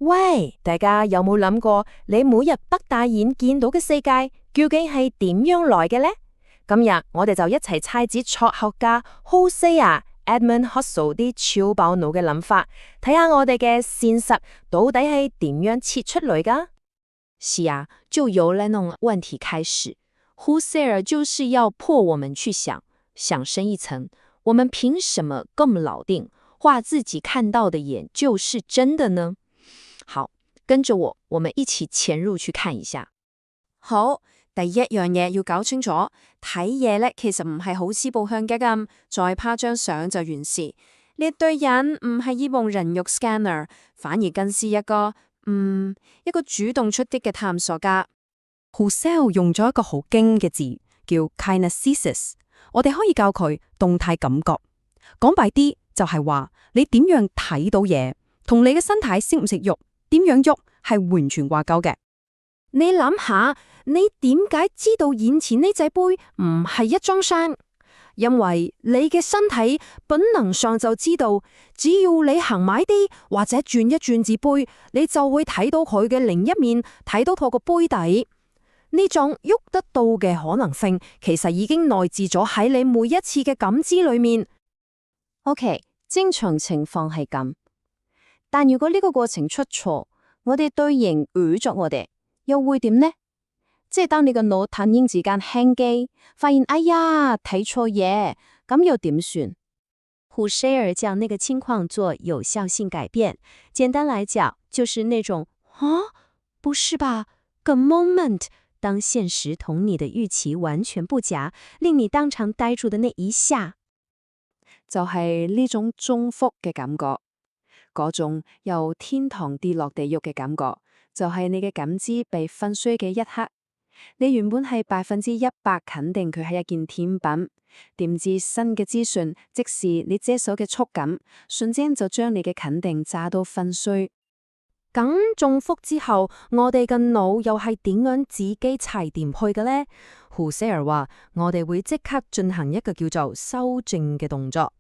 喂，大家有冇諗過，你每日擘大眼見到嘅世界，究竟係點樣來嘅呢？今日我哋就一齊猜指哲學家 Husserl Edmund Husserl 啲超爆腦嘅諗法，睇下我哋嘅現實到底係點樣切出嚟噶？是啊，就由那種問題開始。Husserl 就是要迫我們去想深一層，我們憑什麼咁老定，話自己看到的眼就是真的呢？好，跟着我們一起潛入去看一下。好，第一樣嘢要搞清楚，睇嘢咧其實唔係好似部相機咁，再拍張相就完事。呢對人唔係一部人肉 scanner， 反而更是一個主動出擊嘅探索家。Husserl 用咗一個好精嘅字，叫 kinesthesis， 我哋可以教佢動態感覺。講白啲就係話，你點樣睇到嘢，同你嘅身體識唔識喐，點樣喐係完全掛鈎嘅。你諗下，你點解知道眼前呢隻杯唔係一張相？因為你嘅身體本能上就知道，只要你行埋啲或者轉一轉隻杯，你就會睇到佢嘅另一面，睇到佢個杯底。呢種喐得到嘅可能性，其實已經內置咗喺你每一次嘅感知裏面。OK， 正常情況係咁，但如果呢個過程出錯，我哋對應誤咗我哋，又會點呢？即係當你個腦突然之間輕機，發現哎呀睇錯嘢，咁又點算？Husserl將那個情況做有效性改變，簡單來講，就是那種不是吧個 moment， 當現實同你的預期完全不夾，令你當場呆住的那一下，就係呢種中伏嘅感覺，嗰種由天堂跌落地獄嘅感覺，就係你嘅感知被粉碎嘅一刻。你原本係100%肯定佢係一件甜品，點知新嘅資訊，即使你接手嘅觸感，瞬間就將你嘅肯定炸到粉碎。咁中伏之後，我哋嘅腦又係點樣自己踩掂去嘅呢？Husserl話我哋會即刻進行一個叫做修正嘅動作。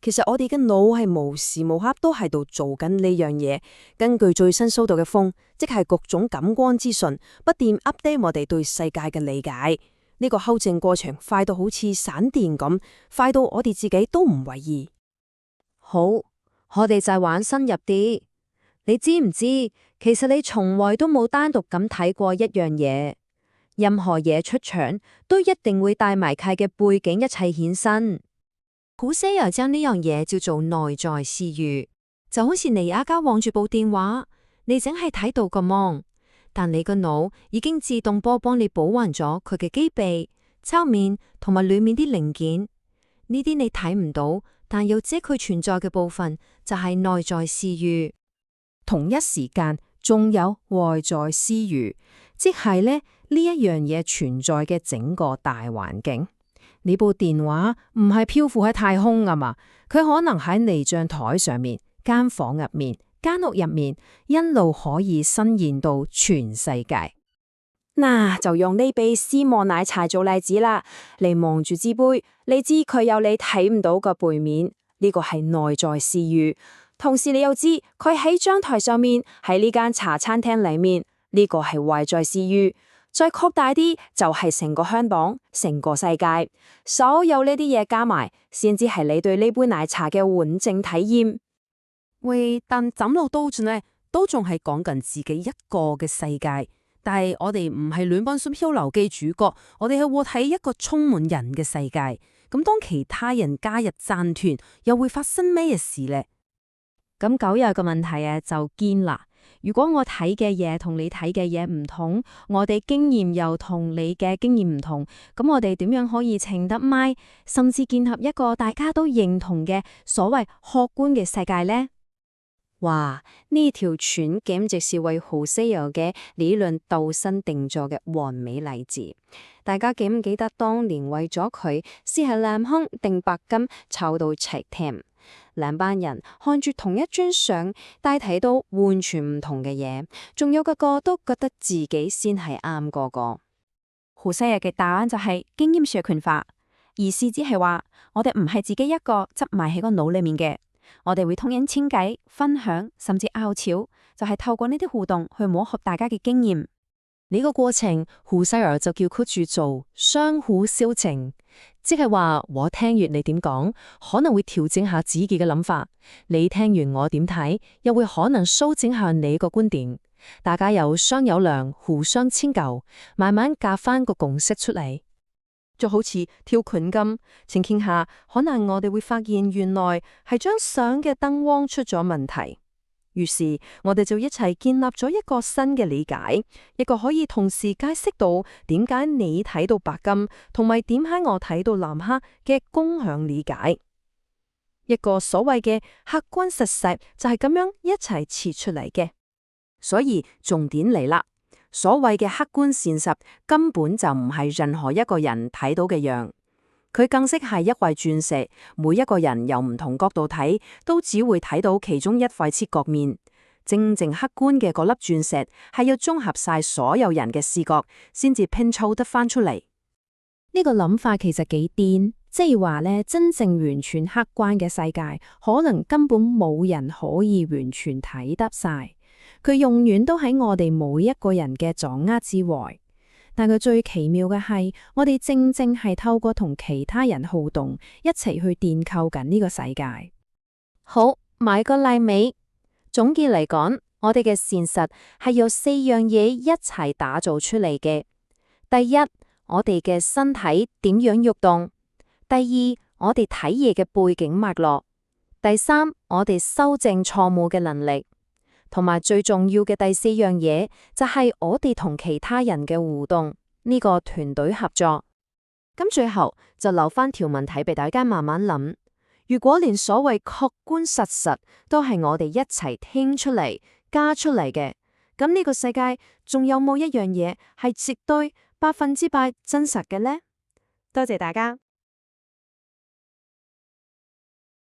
其實我哋嘅腦係無時無刻都喺度做緊呢樣嘢，根據最新收到嘅風，即係各種感官資訊，不斷 update 我哋對世界嘅理解。呢個修正過程快到好似閃電咁，快到我哋自己都唔為意。好，我哋就玩深入啲。你知唔知，其實你從來都冇單獨咁睇過一樣嘢，任何嘢出場都一定會帶埋佢嘅背景一齊顯身。Husserl將呢樣嘢叫做內在視域，就好似你而家望住部電話，你淨係睇到個芒，但你個腦已經自動幫你補完咗佢嘅機臂、側面同埋裏面啲零件。呢啲你睇唔到，但又知佢存在嘅部分，就係內在視域。同一時間仲有外在視域，即係呢一樣嘢存在嘅整個大環境。你部電話唔係漂浮喺太空啊嘛，佢可能喺你張台上面、間房入面、間屋入面，一路可以伸延到全世界。嗱，就用呢杯絲襪奶茶做例子啦。你望住支杯，你知佢有你睇唔到個背面，呢個係內在視域。同時你又知佢喺張台上面，喺呢間茶餐廳裏面，呢個係外在視域。再擴大啲就係成個香港，成個世界，所有呢啲嘢加埋，先至係你對呢杯奶茶嘅完整體驗。喂，但怎落都住呢，都仲係講緊自己一個嘅世界，但係我哋唔係戀本書漂流記主角，我哋係活喺一個充滿人嘅世界。咁當其他人加入戰團，又會發生咩事呢？咁九有個問題啊，就堅啦。如果我睇嘅嘢同你睇嘅嘢唔同，我哋經驗又同你嘅經驗唔同，咁我哋點樣可以稱得埋，甚至建立一個大家都認同嘅所謂客觀嘅世界呢？哇！呢條船簡直是為 Husserl 嘅理論度身定做嘅完美例子。大家記唔記得當年為咗佢，是係藍空定白金湊到齊添？兩班人看住同一張相，但睇到完全唔同嘅嘢，仲有個都覺得自己先係啱嗰個。Husserl嘅答案就係經驗社群化，意思只係話我哋唔係自己一個執埋喺個腦裏面嘅，我哋會通人傾偈、分享，甚至拗吵，就係透過呢啲互動去磨合大家嘅經驗。呢個過程，胡塞爾就叫佢住做相互銷情，即係話我聽完你點講，可能會調整下自己嘅諗法；你聽完我點睇，又會可能修正下你個觀點。大家有商有量，互相遷就，慢慢夾翻個共識出嚟。就好似跳拳咁，前傾下，可能我哋會發現原來係張相嘅燈光出咗問題。於是我哋就一齊建立咗一個新嘅理解，一個可以同時解釋到點解你睇到白金，同埋點解我睇到藍黑嘅共享理解。一個所謂嘅客觀事實就係咁樣一齊設出嚟嘅。所以重點嚟啦，所謂嘅客觀現實根本就唔係任何一個人睇到嘅樣，佢更識係一塊鑽石，每一個人由唔同角度睇，都只會睇到其中一塊切割面。真正客觀嘅嗰粒鑽石係要綜合晒所有人嘅視覺，先至拼湊得翻出嚟。呢個諗法其實幾癲，即係話呢，真正完全客觀嘅世界，可能根本冇人可以完全睇得晒，佢永遠都喺我哋每一個人嘅掌握之外。但佢最奇妙嘅係，我哋正正係透過同其他人互動，一齊去建構緊呢個世界。好，買個例尾。總結嚟講，我哋嘅現實係由4樣嘢一齊打造出嚟嘅。第一，我哋嘅身體點樣喐動；第二，我哋睇嘢嘅背景脈絡；第三，我哋修正錯誤嘅能力。同埋最重要嘅第4樣嘢，就係我哋同其他人嘅互動，呢個團隊合作。咁最後就留翻條問題俾大家慢慢諗。如果連所謂客觀事實都係我哋一齊聽出嚟、加出嚟嘅，咁呢個世界仲有冇一樣嘢係絕對100%真實嘅呢？多謝大家。